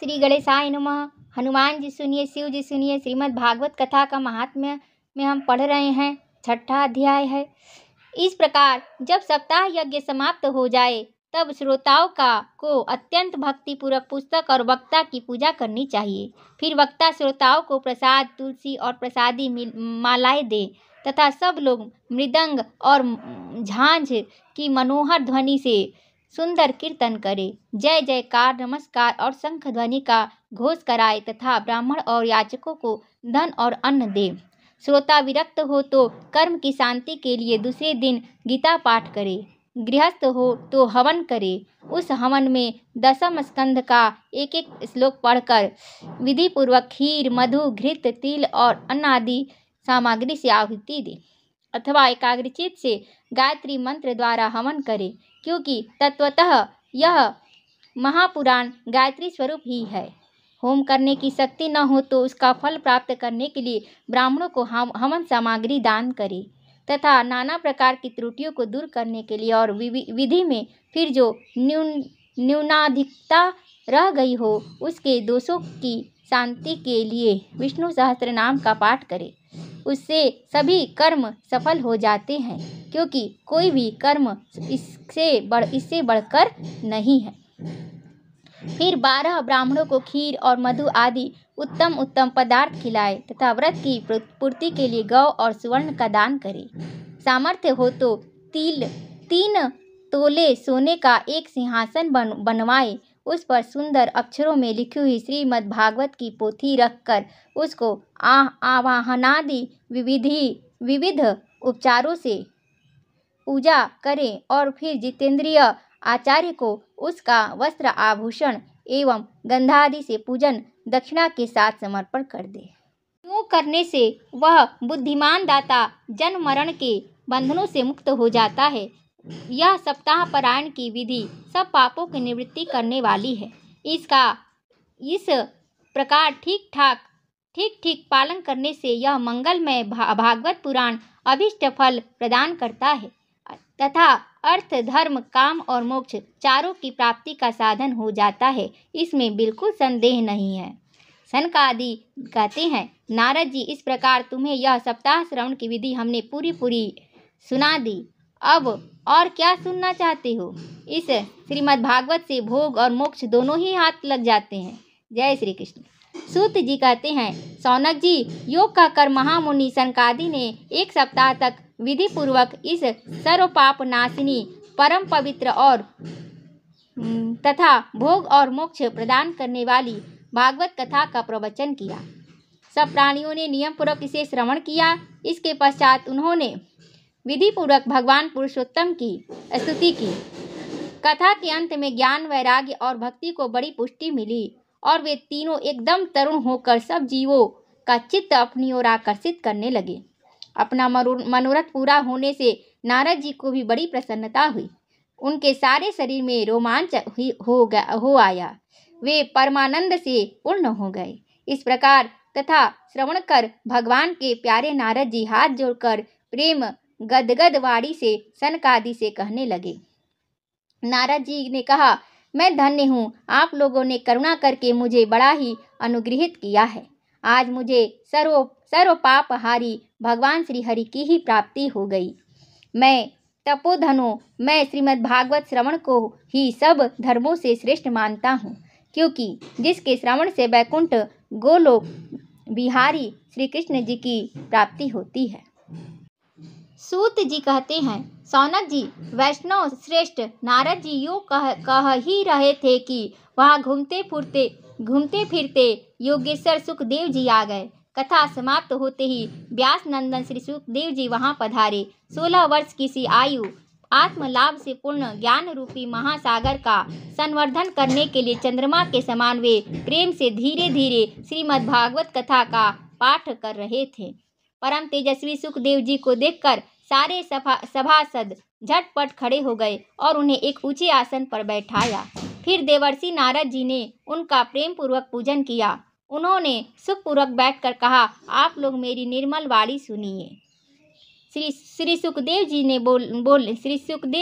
श्री गणेशाय नमः। हनुमान जी सुनिए, शिव जी सुनिए। श्रीमद् भागवत कथा का महात्म्य में हम पढ़ रहे हैं। 6ठा अध्याय है। इस प्रकार जब सप्ताह यज्ञ समाप्त हो जाए तब श्रोताओं को अत्यंत भक्तिपूर्वक पुस्तक और वक्ता की पूजा करनी चाहिए। फिर वक्ता श्रोताओं को प्रसाद, तुलसी और प्रसादी मालाएं दे तथा सब लोग मृदंग और झांझ की मनोहर ध्वनि से सुंदर कीर्तन करे, जय जयकार, नमस्कार और शंख ध्वनि का घोष कराए तथा ब्राह्मण और याचकों को धन और अन्न दे। श्रोता विरक्त हो तो कर्म की शांति के लिए दूसरे दिन गीता पाठ करे। गृहस्थ हो तो हवन करे। उस हवन में दशम स्कंध का एक एक श्लोक पढ़कर विधि पूर्वक खीर, मधु, घृत, तिल और अन्न आदि सामग्री से आहुति दे अथवा एकाग्रचित से गायत्री मंत्र द्वारा हवन करे, क्योंकि तत्वतः यह महापुराण गायत्री स्वरूप ही है। होम करने की शक्ति न हो तो उसका फल प्राप्त करने के लिए ब्राह्मणों को हवन सामग्री दान करे तथा नाना प्रकार की त्रुटियों को दूर करने के लिए और विधि में फिर जो न्यूनाधिकता रह गई हो उसके दोषों की शांति के लिए विष्णु सहस्त्र नाम का पाठ करे। उससे सभी कर्म सफल हो जाते हैं, क्योंकि कोई भी कर्म इससे बढ़कर नहीं है। फिर 12 ब्राह्मणों को खीर और मधु आदि उत्तम उत्तम पदार्थ खिलाए तथा व्रत की पूर्ति के लिए गौ और सुवर्ण का दान करे। सामर्थ्य हो तो 3 तोले सोने का एक सिंहासन बनवाए, उस पर सुंदर अक्षरों में लिखी हुई श्रीमद् भागवत की पोथी रखकर उसको आवाहनादि विविध उपचारों से पूजा करें और फिर जितेंद्रिय आचार्य को उसका वस्त्र, आभूषण एवं गंधादि से पूजन दक्षिणा के साथ समर्पण कर दे। यूँ करने से वह बुद्धिमान दाता जन्म मरण के बंधनों से मुक्त हो जाता है। यह सप्ताह पारायण की विधि सब पापों की निवृत्ति करने वाली है। इस प्रकार ठीक पालन करने से यह मंगलमय भागवत पुराण अभीष्ट फल प्रदान करता है तथा अर्थ, धर्म, काम और मोक्ष चारों की प्राप्ति का साधन हो जाता है। इसमें बिल्कुल संदेह नहीं है। सनकादि कहते हैं, नारद जी, इस प्रकार तुम्हें यह सप्ताह श्रवण की विधि हमने पूरी सुना दी। अब और क्या सुनना चाहते हो? इस श्रीमद् भागवत से भोग और मोक्ष दोनों ही हाथ लग जाते हैं। जय श्री कृष्ण। सूत जी कहते हैं, सौनक जी, योग का कर महामुनि सनकादि ने 1 सप्ताह तक विधि पूर्वक इस सर्व पाप नाशिनी परम पवित्र और तथा भोग और मोक्ष प्रदान करने वाली भागवत कथा का प्रवचन किया। सब प्राणियों ने नियम पूर्वक इसे श्रवण किया। इसके पश्चात उन्होंने विधि पूर्वक भगवान पुरुषोत्तम की स्तुति की। कथा के अंत में ज्ञान, वैराग्य और भक्ति को बड़ी पुष्टि मिली और वे तीनों एकदम तरुण होकर सब जीवों का चित्त अपनी ओर आकर्षित करने लगे। अपना मनोरथ पूरा होने से नारद जी को भी बड़ी प्रसन्नता हुई। उनके सारे शरीर में रोमांच हो आया। वे परमानंद से पूर्ण हो गए। इस प्रकार तथा श्रवण कर भगवान के प्यारे नारद जी हाथ जोड़कर प्रेम गदगद वाणी से सनकादि से कहने लगे। नारद जी ने कहा, मैं धन्य हूँ, आप लोगों ने करुणा करके मुझे बड़ा ही अनुग्रहित किया है। आज मुझे सर्व पापहारी भगवान श्री हरि की ही प्राप्ति हो गई। मैं तपोधनो, मैं श्रीमद् भागवत श्रवण को ही सब धर्मों से श्रेष्ठ मानता हूँ, क्योंकि जिसके श्रवण से वैकुंठ गोलोक बिहारी श्री कृष्ण जी की प्राप्ति होती है। सूत जी कहते हैं, सौनक जी, वैष्णव श्रेष्ठ नारद जी यूँ कह ही रहे थे कि वहाँ घूमते फिरते योगेश्वर सुखदेव जी आ गए। कथा समाप्त होते ही व्यास नंदन श्री सुखदेव जी वहाँ पधारे। 16 वर्ष की सी आयु आत्मलाभ से पूर्ण ज्ञान रूपी महासागर का संवर्धन करने के लिए चंद्रमा के समान वे प्रेम से धीरे धीरे श्रीमद् भागवत कथा का पाठ कर रहे थे। परम तेजस्वी सुखदेव जी को देखकर सारे सभासद झटपट खड़े हो गए और उन्हें एक ऊंचे आसन पर बैठाया। फिर देवर्षि नारद जी ने उनका प्रेम पूर्वक पूजन किया। उन्होंने सुखपूर्वक बैठकर कहा, आप लोग मेरी निर्मल वाणी सुनिए। श्री सुखदेव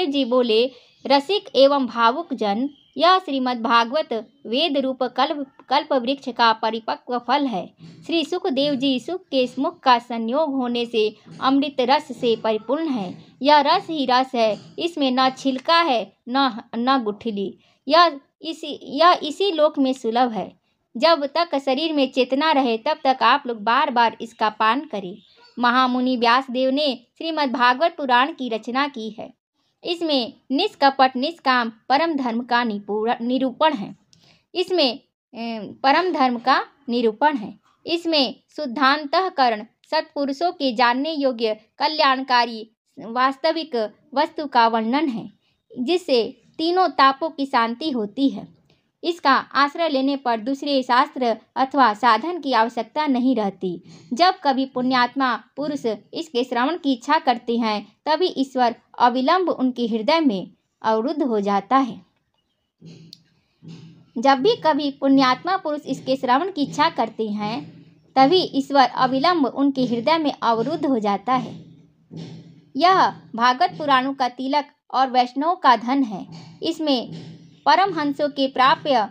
जी बोले, रसिक एवं भावुक जन, यह श्रीमद् भागवत वेद रूप कल्प वृक्ष का परिपक्व फल है। श्री सुखदेव जी सुख के मुख का संयोग होने से अमृत रस से परिपूर्ण है। यह रस ही रस है, इसमें न छिलका है न गुठली। यह इसी लोक में सुलभ है। जब तक शरीर में चेतना रहे तब तक आप लोग बार बार इसका पान करें। महामुनि व्यासदेव ने श्रीमद् भागवत पुराण की रचना की है। इसमें निष्कपट निष्काम परम धर्म का निरूपण है। इसमें शुद्धांतःकरण सत्पुरुषों के जानने योग्य कल्याणकारी वास्तविक वस्तु का वर्णन है, जिससे तीनों तापों की शांति होती है। इसका आश्रय लेने पर दूसरे शास्त्र अथवा साधन की आवश्यकता नहीं रहती। जब कभी पुण्यात्मा पुरुष इसके श्रवण की इच्छा करते हैं तभी ईश्वर अविलंब उनके हृदय में अवरुद्ध हो जाता है। जब भी कभी पुण्यात्मा पुरुष इसके श्रवण की इच्छा करते हैं तभी ईश्वर अविलंब उनके हृदय में अवरुद्ध हो जाता है। यह भागवत पुराणों का तिलक और वैष्णव का धन है। इसमें परमहंसों के प्राप्य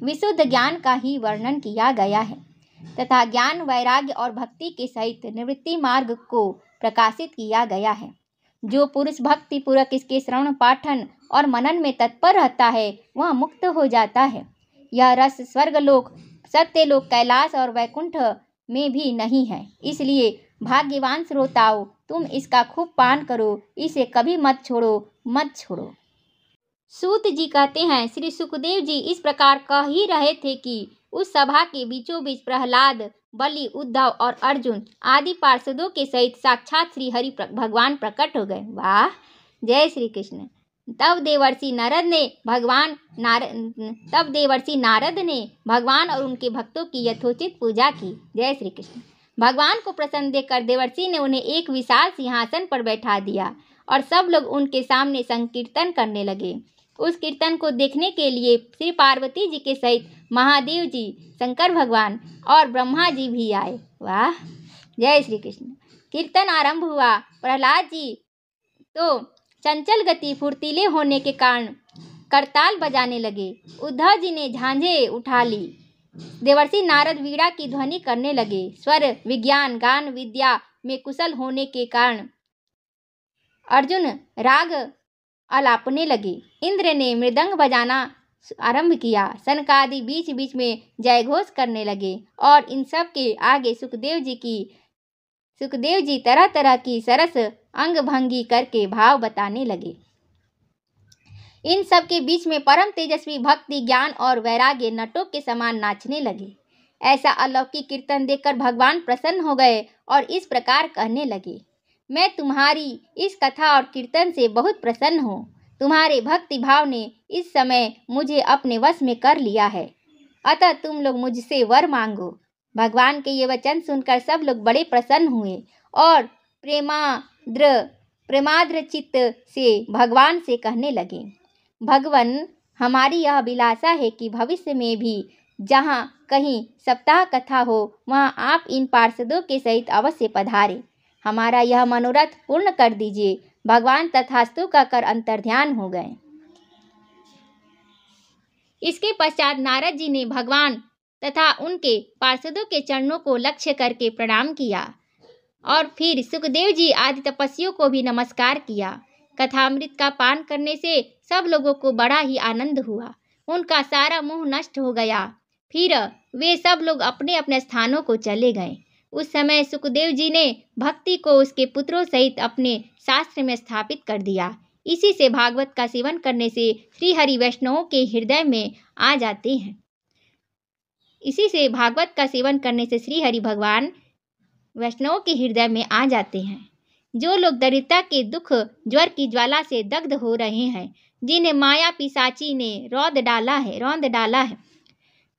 विशुद्ध ज्ञान का ही वर्णन किया गया है तथा ज्ञान वैराग्य और भक्ति के सहित निवृत्ति मार्ग को प्रकाशित किया गया है। जो पुरुष भक्ति पूर्वक इसके श्रवण पाठन और मनन में तत्पर रहता है वह मुक्त हो जाता है। यह रस स्वर्गलोक सत्यलोक कैलाश और वैकुंठ में भी नहीं है। इसलिए भाग्यवान श्रोताओं, तुम इसका खूब पान करो, इसे कभी मत छोड़ो। सूत जी कहते हैं, श्री सुखदेव जी इस प्रकार कह ही रहे थे कि उस सभा के बीचों बीच प्रहलाद, बलि, उद्धव और अर्जुन आदि पार्षदों के सहित साक्षात श्री हरि भगवान प्रकट हो गए। वाह, जय श्री कृष्ण। तब देवर्षि नारद ने भगवान और उनके भक्तों की यथोचित पूजा की। जय श्री कृष्ण। भगवान को प्रसन्न देखकर देवर्षि ने उन्हें एक विशाल सिंहासन पर बैठा दिया और सब लोग उनके सामने संकीर्तन करने लगे। उस कीर्तन को देखने के लिए श्री पार्वती जी के सहित महादेव जी, शंकर भगवान और ब्रह्मा जी भी आए। वाह, जय श्री कृष्ण। कीर्तन आरंभ हुआ। प्रहलाद जी तो चंचल गति फुर्तीले होने के कारण करताल बजाने लगे। उद्धव जी ने झांझे उठा ली। देवर्षि नारद वीणा की ध्वनि करने लगे। स्वर विज्ञान गान विद्या में कुशल होने के कारण अर्जुन राग आलापने लगे। इंद्र ने मृदंग बजाना आरंभ किया। सनकादि बीच बीच में जयघोष करने लगे और इन सब के आगे सुखदेव जी तरह तरह की सरस अंग भंगी करके भाव बताने लगे। इन सब के बीच में परम तेजस्वी भक्ति ज्ञान और वैराग्य नटों के समान नाचने लगे। ऐसा अलौकिक कीर्तन देखकर भगवान प्रसन्न हो गए और इस प्रकार कहने लगे, मैं तुम्हारी इस कथा और कीर्तन से बहुत प्रसन्न हूँ। तुम्हारे भक्ति भाव ने इस समय मुझे अपने वश में कर लिया है, अतः तुम लोग मुझसे वर मांगो। भगवान के ये वचन सुनकर सब लोग बड़े प्रसन्न हुए और प्रेमाद्र चित्त से भगवान से कहने लगे, भगवान, हमारी यह अभिलाषा है कि भविष्य में भी जहाँ कहीं सप्ताह कथा हो वहाँ आप इन पार्षदों के सहित अवश्य पधारे। हमारा यह मनोरथ पूर्ण कर दीजिए। भगवान तथास्तु कहकर अंतर्ध्यान हो गए। इसके पश्चात नारद जी ने भगवान तथा उनके पार्षदों के चरणों को लक्ष्य करके प्रणाम किया और फिर सुखदेव जी आदि तपस्वियों को भी नमस्कार किया। कथामृत का पान करने से सब लोगों को बड़ा ही आनंद हुआ। उनका सारा मोह नष्ट हो गया। फिर वे सब लोग अपने अपने स्थानों को चले गए। उस समय सुखदेव जी ने भक्ति को उसके पुत्रों सहित अपने शास्त्र में स्थापित कर दिया। इसी से भागवत का सेवन करने से श्री हरि वैष्णवों के हृदय में आ जाते हैं। इसी से भागवत का सेवन करने से श्री हरि भगवान वैष्णवों के हृदय में आ जाते हैं। जो लोग दरिद्रता के दुख ज्वर की ज्वाला से दग्ध हो रहे हैं, जिन्हें माया पिशाची ने रौंद डाला है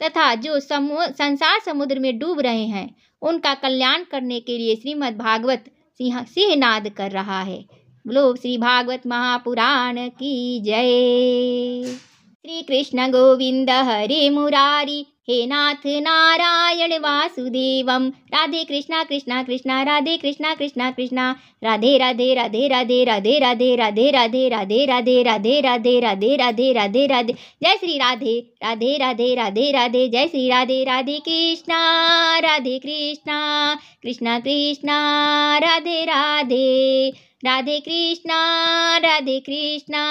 तथा जो संसार समुद्र में डूब रहे हैं, उनका कल्याण करने के लिए श्रीमद् भागवत सिंहनाद कर रहा है। बोलो श्री भागवत महापुराण की जय। श्री कृष्ण गोविंद हरे मुरारी, हे नाथ नारायण वासुदेवम। राधे कृष्णा कृष्णा कृष्णा राधे कृष्णा कृष्णा कृष्णा, राधे राधे राधे राधे राधे राधे राधे राधे राधे राधे राधे राधे राधे राधे राधे राधे। जय श्री राधे राधे राधे राधे राधे, जय श्री राधे। राधे कृष्णा कृष्णा कृष्णा राधे राधे, राधे कृष्णा राधे कृष्णा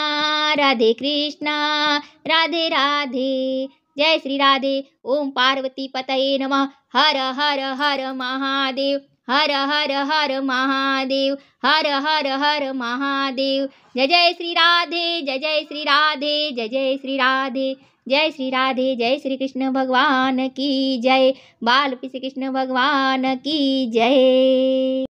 राधे राधे। जय श्री राधे। ओम पार्वती पतये नमः। हर हर हर महादेव, हर हर हर महादेव, हर हर हर महादेव। जय जय श्री राधे, जय जय श्री राधे, जय जय श्री राधे, जय श्री राधे। जय श्री कृष्ण भगवान की जय, बाल श्री कृष्ण भगवान की जय।